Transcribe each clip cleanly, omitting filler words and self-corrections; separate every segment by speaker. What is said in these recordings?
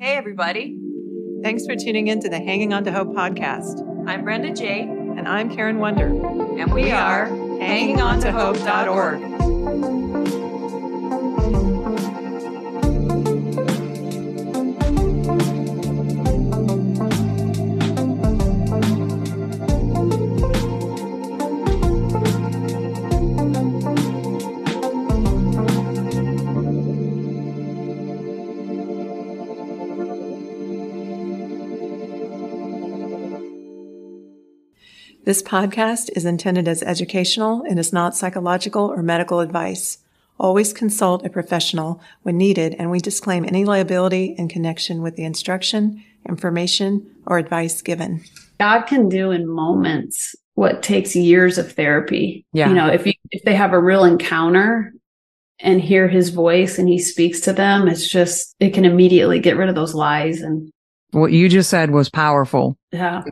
Speaker 1: Hey, everybody.
Speaker 2: Thanks for tuning in to the Hanging On to Hope podcast.
Speaker 1: I'm Brenda J.
Speaker 2: And I'm Karen Wonder.
Speaker 1: And we are
Speaker 2: hangingontohope.org. This podcast is intended as educational and is not psychological or medical advice. Always consult a professional when needed, and we disclaim any liability in connection with the instruction, information, or advice given.
Speaker 3: God can do in moments what takes years of therapy.
Speaker 1: Yeah.
Speaker 3: You know, if they have a real encounter and hear his voice and he speaks to them, it can immediately get rid of those lies. And
Speaker 4: what you just said was powerful.
Speaker 3: yeah.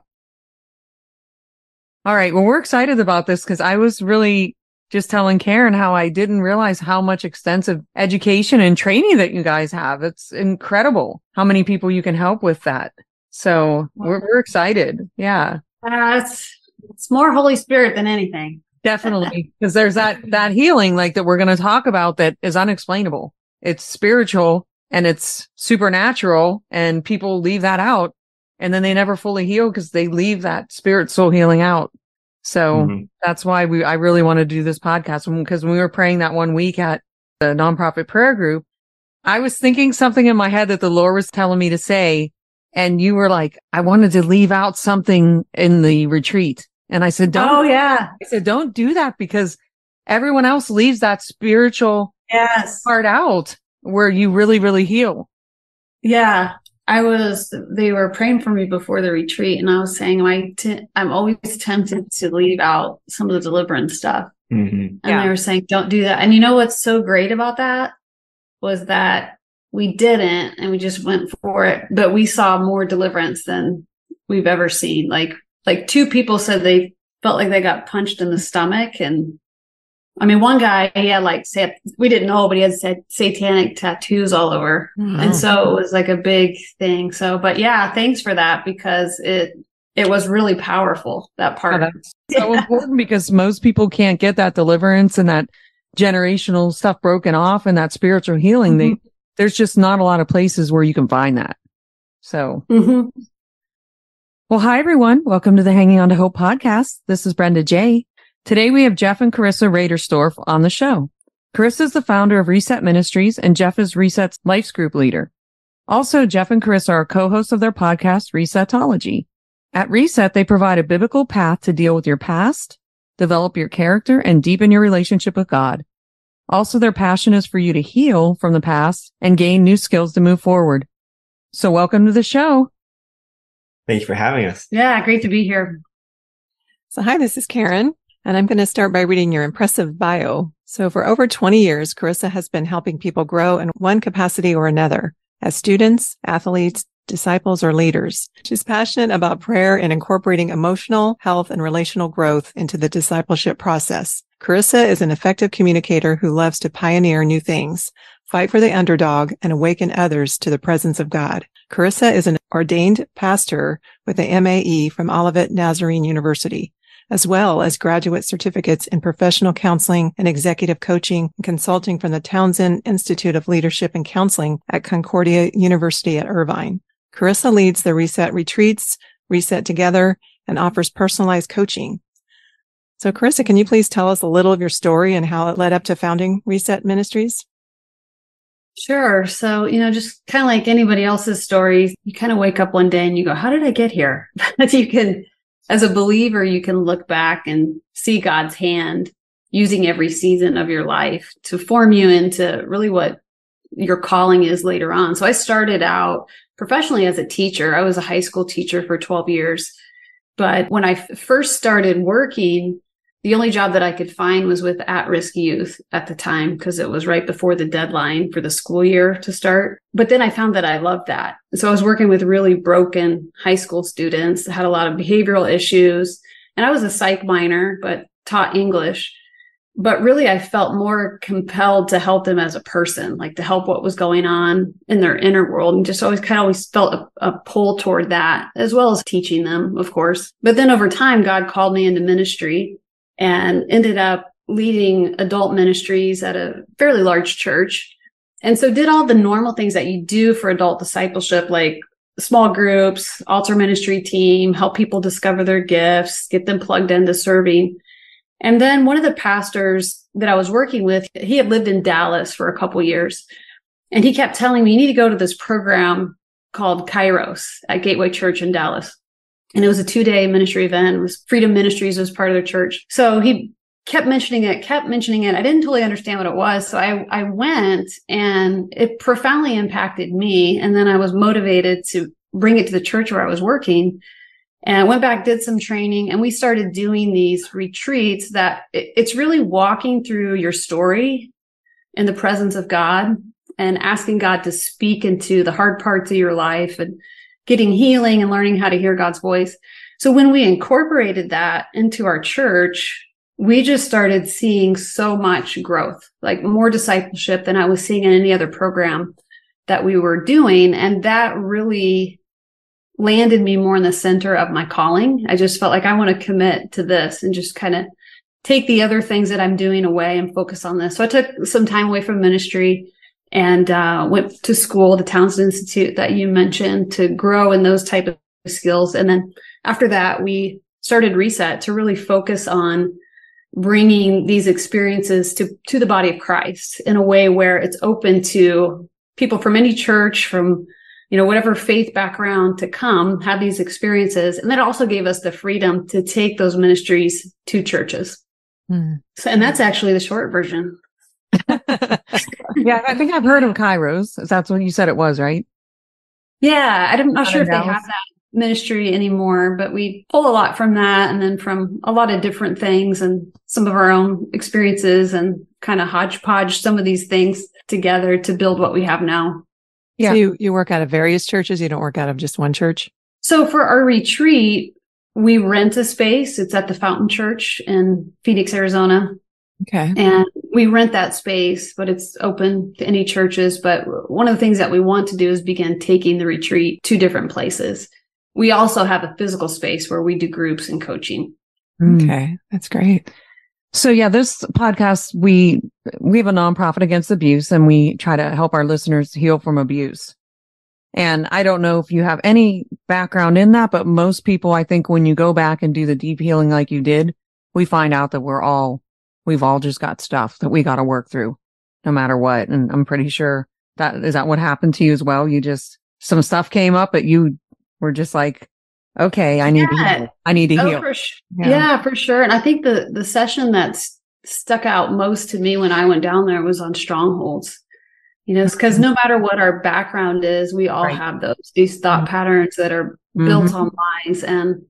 Speaker 4: All right. Well, we're excited about this because I was really just telling Karen how I didn't realize how much extensive education and training that you guys have. It's incredible how many people you can help with that. So we're excited. Yeah.
Speaker 3: It's more Holy Spirit than anything.
Speaker 4: Definitely. Because there's that healing like that we're going to talk about that is unexplainable. It's spiritual and it's supernatural, and people leave that out. And then they never fully heal because they leave that spirit soul healing out. So that's why I really wanted to do this podcast, because when we were praying that one week at the nonprofit prayer group, I was thinking something in my head that the Lord was telling me to say. And you were like, I wanted to leave out something in the retreat. And I said, don't.
Speaker 3: Oh, yeah.
Speaker 4: I said, don't do that, because everyone else leaves that spiritual part out where you really, really heal.
Speaker 3: Yeah. They were praying for me before the retreat, and I was saying, I'm always tempted to leave out some of the deliverance stuff. And they were saying, don't do that. And you know what's so great about that was that we didn't, and we just went for it, but we saw more deliverance than we've ever seen. Like 2 people said they felt like they got punched in the stomach. And I mean, one guy, he had we didn't know, but he had satanic tattoos all over. And so it was like a big thing. So, but yeah, thanks for that, because it was really powerful, that part.
Speaker 4: Yeah, that's so important, because most people can't get that deliverance and that generational stuff broken off and that spiritual healing. There's just not a lot of places where you can find that. So, well, hi, everyone. Welcome to the Hanging On to Hope podcast. This is Brenda J. Today, we have Jeff and Carissa Raderstorf on the show. Carissa is the founder of Reset Ministries, and Jeff is Reset's Life's Group leader. Also, Jeff and Carissa are co-hosts of their podcast, Resetology. At Reset, they provide a biblical path to deal with your past, develop your character, and deepen your relationship with God. Also, their passion is for you to heal from the past and gain new skills to move forward. So welcome to the show.
Speaker 5: Thank you for having us.
Speaker 3: Yeah, great to be here.
Speaker 2: So hi, this is Karen. And I'm going to start by reading your impressive bio. So for over 20 years, Carissa has been helping people grow in one capacity or another, as students, athletes, disciples, or leaders. She's passionate about prayer and incorporating emotional, health, and relational growth into the discipleship process. Carissa is an effective communicator who loves to pioneer new things, fight for the underdog, and awaken others to the presence of God. Carissa is an ordained pastor with a MAE from Olivet Nazarene University, as well as graduate certificates in professional counseling and executive coaching and consulting from the Townsend Institute of Leadership and Counseling at Concordia University at Irvine. Carissa leads the Reset retreats, Reset Together, and offers personalized coaching. So Carissa, can you please tell us a little of your story and how it led up to founding Reset Ministries?
Speaker 3: Sure. So, just kind of like anybody else's stories, you kind of wake up one day and you go, how did I get here? As a believer, you can look back and see God's hand using every season of your life to form you into really what your calling is later on. So I started out professionally as a teacher. I was a high school teacher for 12 years. But when I first started working, the only job that I could find was with at-risk youth at the time, because it was right before the deadline for the school year to start. But then I found that I loved that. So I was working with really broken high school students that had a lot of behavioral issues. And I was a psych minor, but taught English. But really, I felt more compelled to help them as a person, like to help what was going on in their inner world, and just always felt a pull toward that, as well as teaching them, of course. But then over time, God called me into ministry and ended up leading adult ministries at a fairly large church. And so did all the normal things that you do for adult discipleship, like small groups, altar ministry team, help people discover their gifts, get them plugged into serving. And then one of the pastors that I was working with, he had lived in Dallas for a couple years. And he kept telling me, you need to go to this program called Kairos at Gateway Church in Dallas. And it was a 2-day ministry event. It was Freedom Ministries was part of their church. So he kept mentioning it. I didn't totally understand what it was. So I went, and it profoundly impacted me. And then I was motivated to bring it to the church where I was working. And I went back, did some training, and we started doing these retreats that it's really walking through your story in the presence of God and asking God to speak into the hard parts of your life and getting healing and learning how to hear God's voice. So when we incorporated that into our church, we just started seeing so much growth, like more discipleship than I was seeing in any other program that we were doing. And that really landed me more in the center of my calling. I just felt like I want to commit to this and just kind of take the other things that I'm doing away and focus on this. So I took some time away from ministry and went to school, the Townsend Institute that you mentioned, to grow in those type of skills. And then after that, we started Reset to really focus on bringing these experiences to the body of Christ in a way where it's open to people from any church, from whatever faith background, to come have these experiences. And that also gave us the freedom to take those ministries to churches. So, and that's actually the short version.
Speaker 4: Yeah, I think I've heard of Kairos. That's what you said it was, right?
Speaker 3: Yeah, I'm not sure if they have that ministry anymore, but we pull a lot from that, and then from a lot of different things and some of our own experiences, and kind of hodgepodge some of these things together to build what we have now.
Speaker 2: Yeah. So you work out of various churches? You don't work out of just one church? So
Speaker 3: for our retreat, we rent a space. It's at the Fountain Church in Phoenix, Arizona. Okay. And we rent that space, but it's open to any churches. But one of the things that we want to do is begin taking the retreat to different places. We also have a physical space where we do groups and coaching.
Speaker 2: Okay. That's great.
Speaker 4: So yeah, this podcast, we have a nonprofit against abuse, and we try to help our listeners heal from abuse. And I don't know if you have any background in that, but most people, I think when you go back and do the deep healing like you did, we find out that we've all just got stuff that we got to work through no matter what. And I'm pretty sure is that what happened to you as well? Some stuff came up, but you were just like, okay, I need to heal. I need to heal.
Speaker 3: Yeah, for sure. And I think the session that's stuck out most to me when I went down there was on strongholds. Because no matter what our background is, we all have these thought patterns that are built on lies. And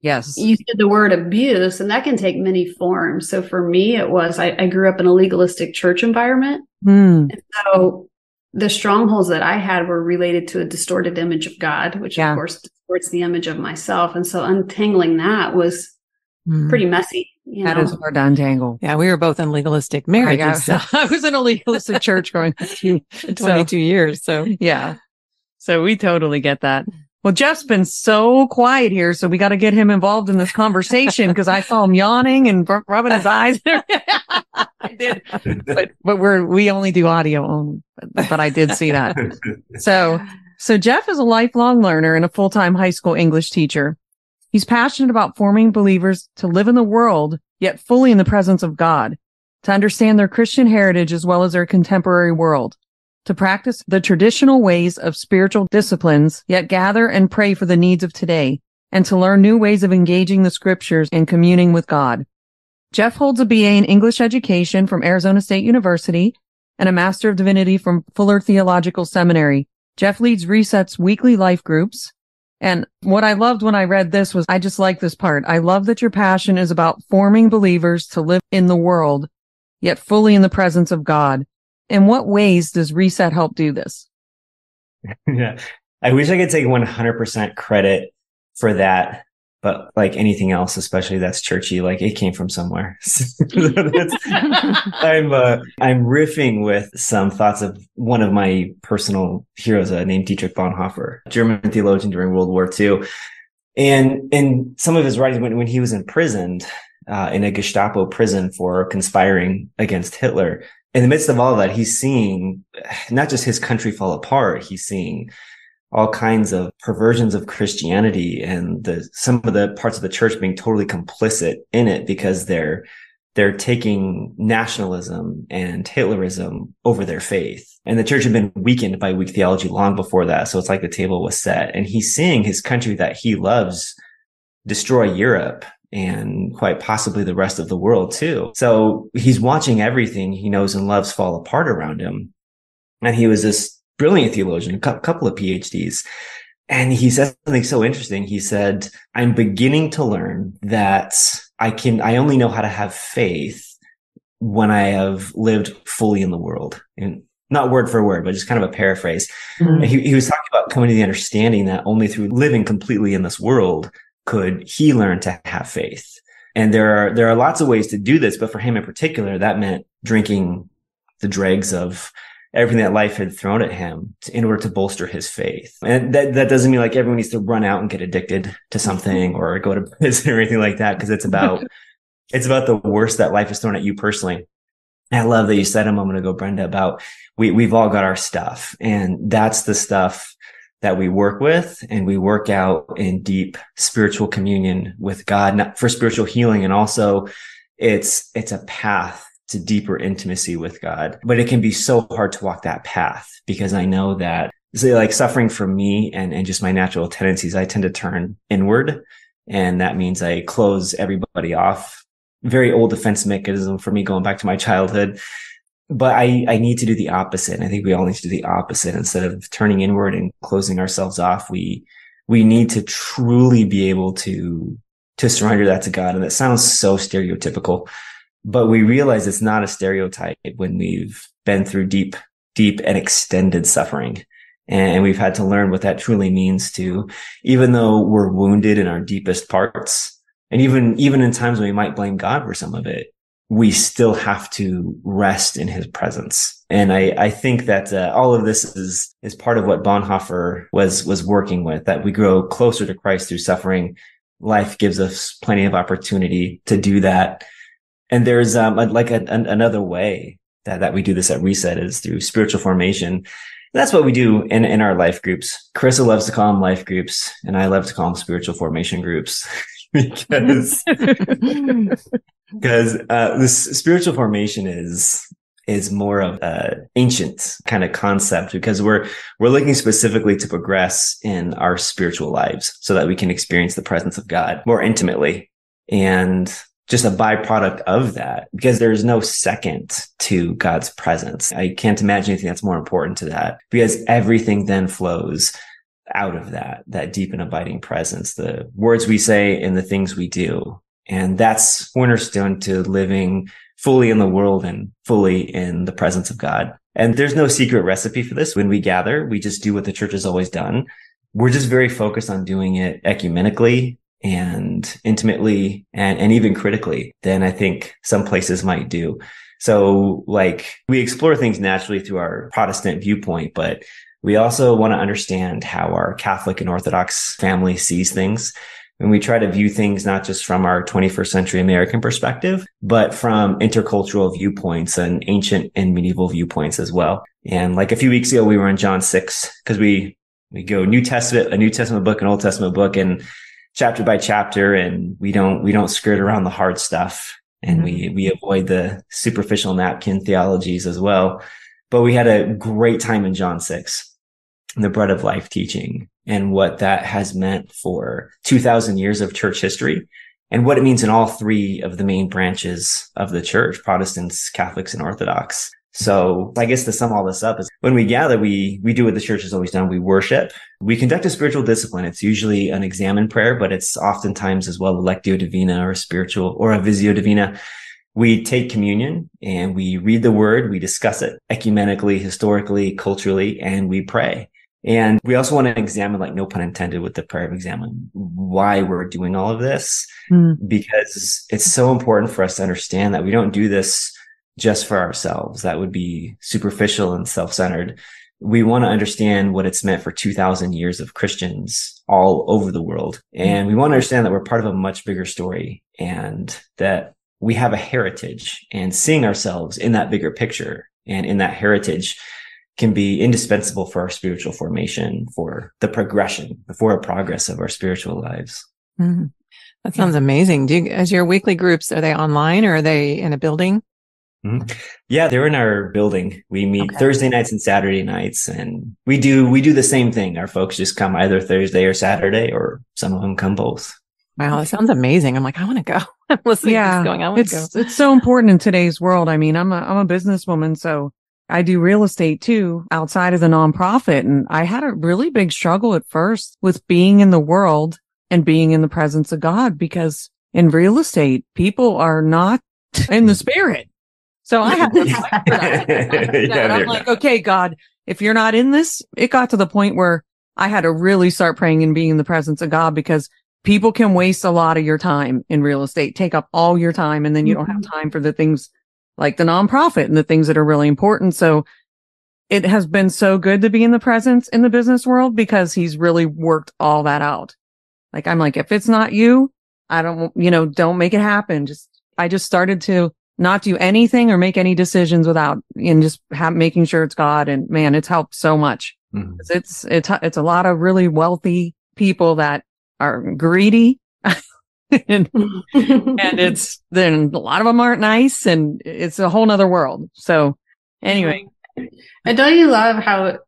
Speaker 4: yes,
Speaker 3: you said the word abuse, and that can take many forms. So for me, it was, I grew up in a legalistic church environment. And so the strongholds that I had were related to a distorted image of God, which of course distorts the image of myself. And so untangling that was pretty messy.
Speaker 4: That is hard to untangle.
Speaker 2: Yeah, we were both in legalistic marriages. So.
Speaker 4: I was in a legalistic church growing up
Speaker 2: 22 years. So
Speaker 4: yeah. So we totally get that. Well, Jeff's been so quiet here, so we got to get him involved in this conversation, because I saw him yawning and rubbing his eyes. I did, but we only do audio only. But I did see that. So Jeff is a lifelong learner and a full-time high school English teacher. He's passionate about forming believers to live in the world, yet fully in the presence of God, to understand their Christian heritage as well as their contemporary world, to practice the traditional ways of spiritual disciplines, yet gather and pray for the needs of today, and to learn new ways of engaging the scriptures and communing with God. Jeff holds a BA in English education from Arizona State University and a Master of Divinity from Fuller Theological Seminary. Jeff leads Reset's weekly life groups. And what I loved when I read this was, I just like this part. I love that your passion is about forming believers to live in the world, yet fully in the presence of God. In what ways does Reset help do this?
Speaker 5: Yeah, I wish I could take 100% credit for that. But like anything else, especially that's churchy, like it came from somewhere. I'm riffing with some thoughts of one of my personal heroes named Dietrich Bonhoeffer, German theologian during World War II. And in some of his writings, when he was imprisoned in a Gestapo prison for conspiring against Hitler, in the midst of all that, he's seeing not just his country fall apart, he's seeing all kinds of perversions of Christianity and some of the parts of the church being totally complicit in it because they're taking nationalism and Hitlerism over their faith. And the church had been weakened by weak theology long before that. So it's like the table was set. And he's seeing his country that he loves destroy Europe and quite possibly the rest of the world too. So he's watching everything he knows and loves fall apart around him. And he was this brilliant theologian, a couple of PhDs. And he said something so interesting. He said, I'm beginning to learn that I only know how to have faith when I have lived fully in the world. And not word for word, but just kind of a paraphrase. Mm-hmm. He was talking about coming to the understanding that only through living completely in this world could he learn to have faith. And there are lots of ways to do this, but for him in particular, that meant drinking the dregs of everything that life had thrown at him in order to bolster his faith. And that doesn't mean like everyone needs to run out and get addicted to something or go to prison or anything like that, because it's about the worst that life has thrown at you personally. And I love that you said a moment ago, Brenda, about we've all got our stuff, and that's the stuff that we work with and we work out in deep spiritual communion with God, not for spiritual healing. And also it's a path to deeper intimacy with God. But it can be so hard to walk that path because I know that, say, like suffering from me and just my natural tendencies, I tend to turn inward. And that means I close everybody off. Very old defense mechanism for me going back to my childhood. But I need to do the opposite. And I think we all need to do the opposite. Instead of turning inward and closing ourselves off, we need to truly be able to surrender that to God. And that sounds so stereotypical, but we realize it's not a stereotype when we've been through deep and extended suffering. And we've had to learn what that truly means to, even though we're wounded in our deepest parts, and even in times when we might blame God for some of it, we still have to rest in his presence. And I think that all of this is part of what Bonhoeffer was working with, that we grow closer to Christ through suffering. Life gives us plenty of opportunity to do that. And there's another way that we do this at Reset is through spiritual formation. That's what we do in our life groups. Carissa loves to call them life groups, and I love to call them spiritual formation groups because this spiritual formation is more of an ancient kind of concept, because we're looking specifically to progress in our spiritual lives so that we can experience the presence of God more intimately. And just a byproduct of that, because there's no second to God's presence. I can't imagine anything that's more important to that, because everything then flows out of that deep and abiding presence, the words we say and the things we do. And that's cornerstone to living fully in the world and fully in the presence of God. And there's no secret recipe for this. When we gather, we just do what the church has always done. We're just very focused on doing it ecumenically and intimately and even critically than I think some places might do. So like we explore things naturally through our Protestant viewpoint, but we also want to understand how our Catholic and Orthodox family sees things. And we try to view things not just from our 21st century American perspective, but from intercultural viewpoints and ancient and medieval viewpoints as well. And like a few weeks ago, we were in John 6 because we go a New Testament book, an Old Testament book, and chapter by chapter, and we don't skirt around the hard stuff, and we avoid the superficial napkin theologies as well. But we had a great time in John 6, the bread of life teaching, and what that has meant for 2,000 years of church history, and what it means in all three of the main branches of the church: Protestants, Catholics, and Orthodox. So I guess to sum all this up is when we gather, we do what the church has always done. We worship. We conduct a spiritual discipline. It's usually an examen prayer, but it's oftentimes as well a lectio divina or a spiritual or a visio divina. We take communion and we read the word. We discuss it ecumenically, historically, culturally, and we pray. And we also want to examine, like, no pun intended with the prayer of examine, why we're doing all of this, because it's so important for us to understand that we don't do this just for ourselves. That would be superficial and self-centered. We want to understand what it's meant for 2,000 years of Christians all over the world. And we want to understand that we're part of a much bigger story and that we have a heritage, and seeing ourselves in that bigger picture and in that heritage can be indispensable for our spiritual formation, for the progression, for a progress of our spiritual lives.
Speaker 2: Mm-hmm. That sounds amazing. As your weekly groups, are they online or are they in a building?
Speaker 5: Mm-hmm. Yeah, they're in our building. We meet Thursday nights and Saturday nights, and we do the same thing. Our folks just come either Thursday or Saturday, or some of them come both.
Speaker 2: Wow, that sounds amazing. I'm like, I want to go. I'm listening to this going, I want to go.
Speaker 4: It's so important in today's world. I mean, I'm a businesswoman, so I do real estate too, outside of the nonprofit. And I had a really big struggle at first with being in the world and being in the presence of God, because in real estate, people are not in the spirit. So I had to fight for that. I'm like, okay, God, if you're not in this, it got to the point where I had to really start praying and being in the presence of God, because people can waste a lot of your time in real estate, take up all your time, and then you don't have time for the things like the nonprofit and the things that are really important. So it has been so good to be in the presence in the business world, because he's really worked all that out. Like, I'm like, if it's not you, I don't make it happen. I just started to not do anything or make any decisions without, and just making sure it's God. And man, it's helped so much. Mm-hmm. It's a lot of really wealthy people that are greedy. and then a lot of them aren't nice, and it's a whole nother world. So anyway.
Speaker 3: And don't you love how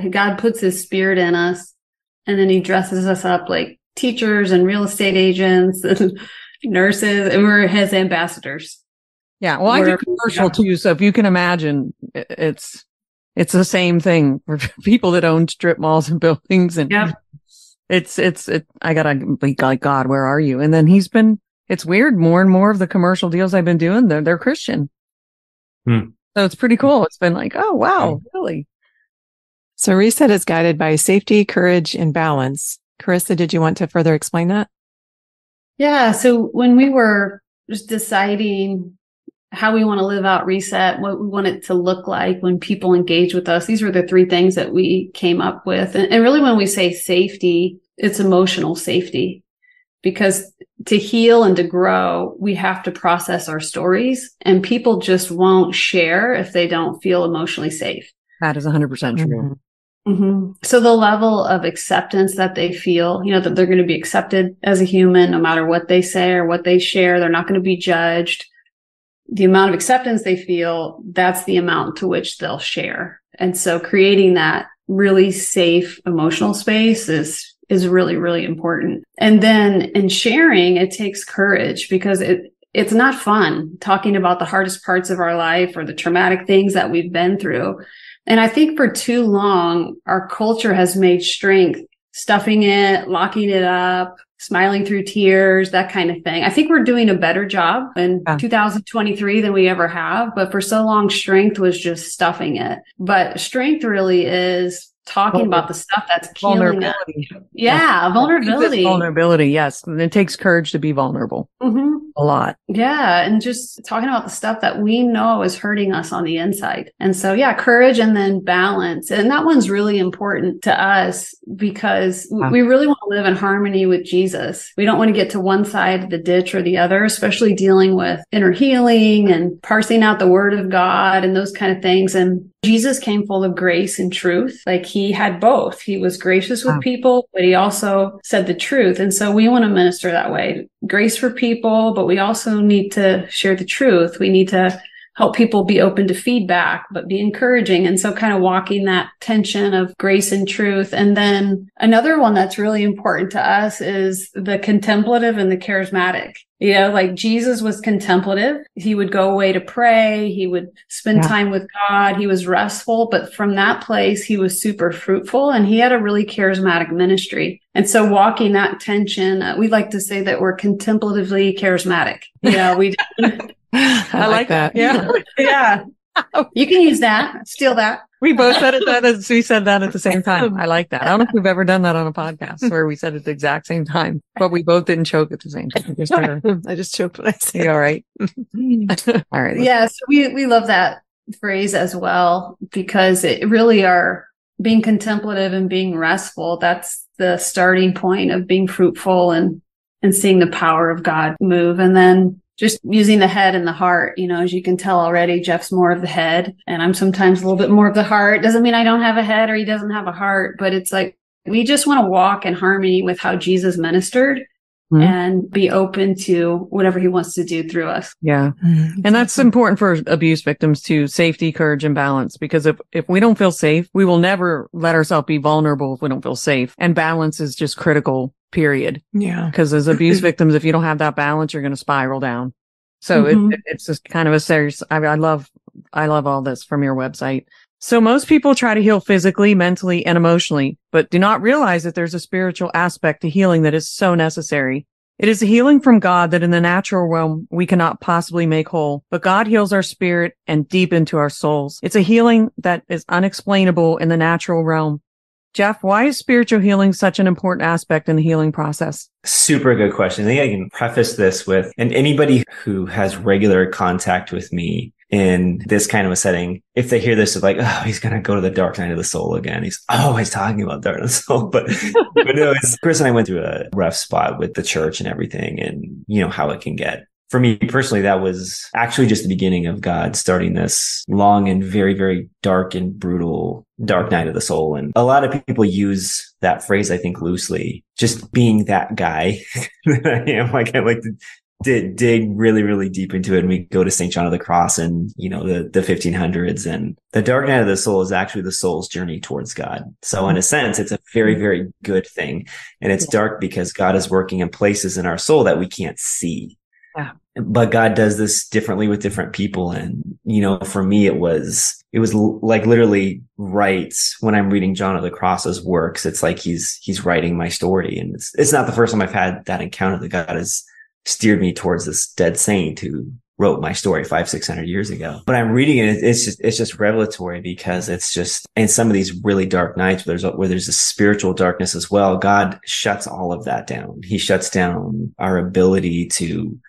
Speaker 3: God puts his spirit in us, and then he dresses us up like teachers and real estate agents and nurses, and we're his ambassadors.
Speaker 4: Yeah. Well, I do commercial too. So if you can imagine, it's the same thing for people that own strip malls and buildings. And I gotta be like, God, where are you? And then it's weird. More and more of the commercial deals I've been doing, they're Christian. So it's pretty cool. It's been like, oh, wow, really?
Speaker 2: So Reset is guided by safety, courage, and balance. Carissa, did you want to further explain that?
Speaker 3: Yeah. So when we were just deciding how we want to live out Reset, what we want it to look like when people engage with us, these were the three things that we came up with. And really, when we say safety, it's emotional safety, because to heal and to grow, we have to process our stories, and people just won't share if they don't feel emotionally safe.
Speaker 4: That is 100% true.
Speaker 3: Mm-hmm. So the level of acceptance that they feel, that they're going to be accepted as a human, no matter what they say or what they share, they're not going to be judged. The amount of acceptance they feel, that's the amount to which they'll share. And so creating that really safe emotional space is really, really important. And then in sharing, it takes courage, because it's not fun talking about the hardest parts of our life or the traumatic things that we've been through. And I think for too long, our culture has made strength, stuffing it, locking it up, smiling through tears, that kind of thing. I think we're doing a better job in 2023 than we ever have. But for so long, strength was just stuffing it. But strength really is talking about the stuff that's killing us. Yeah, vulnerability.
Speaker 4: Vulnerability, yes. And it takes courage to be vulnerable. Mm-hmm. A lot.
Speaker 3: Yeah. And just talking about the stuff that we know is hurting us on the inside. And so, yeah, courage and then balance. And that one's really important to us, because we really want to live in harmony with Jesus. We don't want to get to one side of the ditch or the other, especially dealing with inner healing and parsing out the word of God and those kind of things. And Jesus came full of grace and truth. Like, he had both. He was gracious with people, but he also said the truth. And so we want to minister that way. Grace for people, but we also need to share the truth. We need to help people be open to feedback, but be encouraging. And so kind of walking that tension of grace and truth. And then another one that's really important to us is the contemplative and the charismatic. Like Jesus was contemplative. He would go away to pray. He would spend time with God. He was restful, but from that place, he was super fruitful, and he had a really charismatic ministry. And so walking that tension, we like to say that we're contemplatively charismatic. We
Speaker 2: I like that.
Speaker 3: Yeah. You can use that. Steal that.
Speaker 4: We both said it. We said that at the same time. I like that. I don't know if we've ever done that on a podcast where we said it at the exact same time, but we both didn't choke at the same time.
Speaker 2: I just choked when I said,
Speaker 4: all right. All right.
Speaker 3: Yes, we love that phrase as well, because it really are being contemplative and being restful. That's the starting point of being fruitful and seeing the power of God move. And then just using the head and the heart, as you can tell already, Jeff's more of the head and I'm sometimes a little bit more of the heart. Doesn't mean I don't have a head or he doesn't have a heart, but it's like, we just want to walk in harmony with how Jesus ministered and be open to whatever he wants to do through us.
Speaker 4: Yeah. And that's important for abuse victims too. Safety, courage, and balance. Because if we don't feel safe, we will never let ourselves be vulnerable if we don't feel safe. And balance is just critical, period.
Speaker 2: Yeah.
Speaker 4: Because as abuse victims, if you don't have that balance, you're going to spiral down. So it's just kind of a serious, I love all this from your website. So most people try to heal physically, mentally, and emotionally, but do not realize that there's a spiritual aspect to healing that is so necessary. It is a healing from God that in the natural realm we cannot possibly make whole, but God heals our spirit and deep into our souls. It's a healing that is unexplainable in the natural realm. Jeff, why is spiritual healing such an important aspect in the healing process?
Speaker 5: Super good question. I think I can preface this with, and anybody who has regular contact with me in this kind of a setting, if they hear this, it's like, oh, he's going to go to the dark night of the soul again. He's always talking about dark night of the soul. But no, Chris and I went through a rough spot with the church and everything, and how it can get. For me personally, that was actually just the beginning of God starting this long and very, very dark and brutal dark night of the soul. And a lot of people use that phrase, I think, loosely, just being that guy that I am. Like, I like to dig really, really deep into it. And we go to St. John of the Cross and, the 1500s. And the dark night of the soul is actually the soul's journey towards God. So in a sense, it's a very, very good thing. And it's dark because God is working in places in our soul that we can't see.
Speaker 4: Yeah.
Speaker 5: But God does this differently with different people. And, for me, it was like literally right when I'm reading John of the Cross's works, it's like he's writing my story. And it's not the first time I've had that encounter that God has steered me towards this dead saint who wrote my story 500-600 years ago. But I'm reading it. It's just revelatory because it's just, in some of these really dark nights where there's a spiritual darkness as well, God shuts all of that down. He shuts down our ability to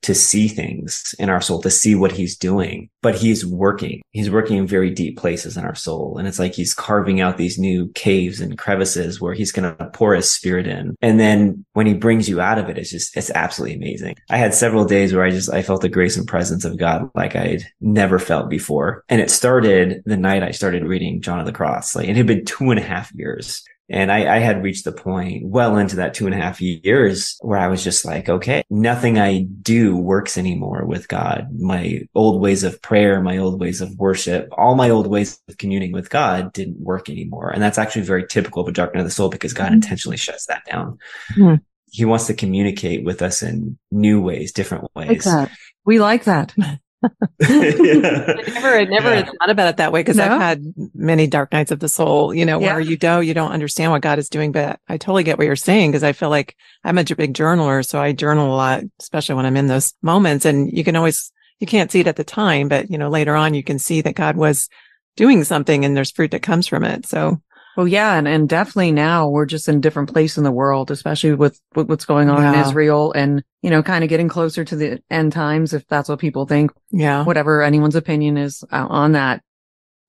Speaker 5: see things in our soul, to see what he's doing, but he's working in very deep places in our soul. And it's like, he's carving out these new caves and crevices where he's going to pour his spirit in. And then when he brings you out of it, it's absolutely amazing. I had several days where I felt the grace and presence of God like I'd never felt before. And it started the night I started reading John of the Cross. Like, it had been 2.5 years. And I had reached the point well into that 2.5 years where I was just like, okay, nothing I do works anymore with God. My old ways of prayer, my old ways of worship, all my old ways of communing with God didn't work anymore. And that's actually very typical of a dark night of the soul because God intentionally shuts that down. He wants to communicate with us in new ways, different ways.
Speaker 4: We like that.
Speaker 2: I never thought about it that way because I've had many dark nights of the soul, where you don't understand what God is doing. But I totally get what you're saying because I feel like I'm a big journaler. So I journal a lot, especially when I'm in those moments. And you can't see it at the time, but later on you can see that God was doing something and there's fruit that comes from it. So.
Speaker 4: Well, yeah. And definitely now we're just in a different place in the world, especially with what's going on in Israel and, kind of getting closer to the end times, if that's what people think. Yeah. Whatever anyone's opinion is on that.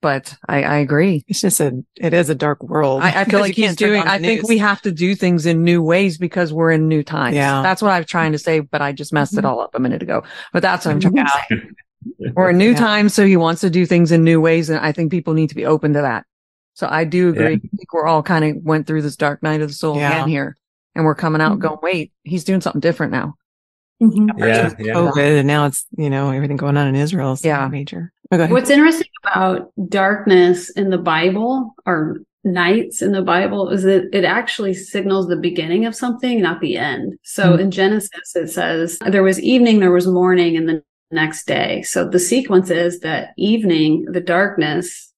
Speaker 4: But I agree.
Speaker 2: It's just it is a dark world.
Speaker 4: I feel like I think we have to do things in new ways because we're in new times. Yeah. That's what I was trying to say, but I just messed it all up a minute ago. But that's what I'm trying to say. We're in new times. So he wants to do things in new ways. And I think people need to be open to that. So I do agree. I think we're all kind of went through this dark night of the soul again here. And we're coming out going, wait, he's doing something different now.
Speaker 2: COVID, and now it's, everything going on in Israel is major. Okay.
Speaker 3: What's interesting about darkness in the Bible or nights in the Bible is that it actually signals the beginning of something, not the end. So in Genesis, it says there was evening, there was morning, and the next day. So the sequence is that evening, the darkness,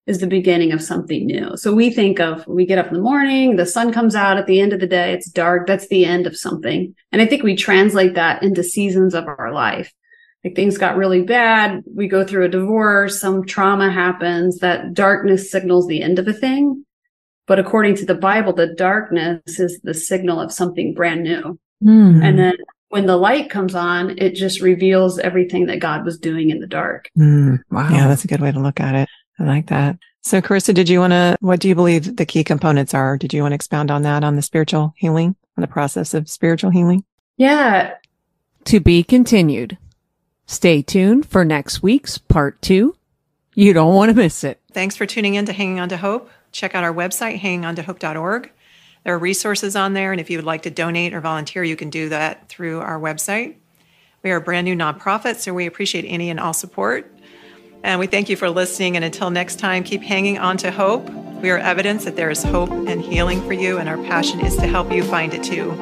Speaker 3: is the beginning of something new. So we get up in the morning, the sun comes out at the end of the day, it's dark, that's the end of something. And I think we translate that into seasons of our life. like things got really bad. We go through a divorce, some trauma happens, that darkness signals the end of a thing. But according to the Bible, the darkness is the signal of something brand new. And then when the light comes on, it just reveals everything that God was doing in the dark.
Speaker 2: Wow. Yeah, that's a good way to look at it. I like that. So Carissa, what do you believe the key components are? Did you want to expound on that, on the spiritual healing, on the process of spiritual healing?
Speaker 3: Yeah.
Speaker 4: To be continued. Stay tuned for next week's part 2. You don't want to miss it.
Speaker 2: Thanks for tuning in to Hanging On to Hope. Check out our website, hangingontohope.org. There are resources on there, and if you would like to donate or volunteer, you can do that through our website. We are a brand new nonprofit, so we appreciate any and all support. And we thank you for listening, and until next time, keep hanging on to hope. We are evidence that there is hope and healing for you, and our passion is to help you find it too.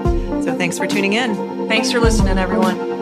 Speaker 2: So thanks for tuning in.
Speaker 1: Thanks for listening, everyone.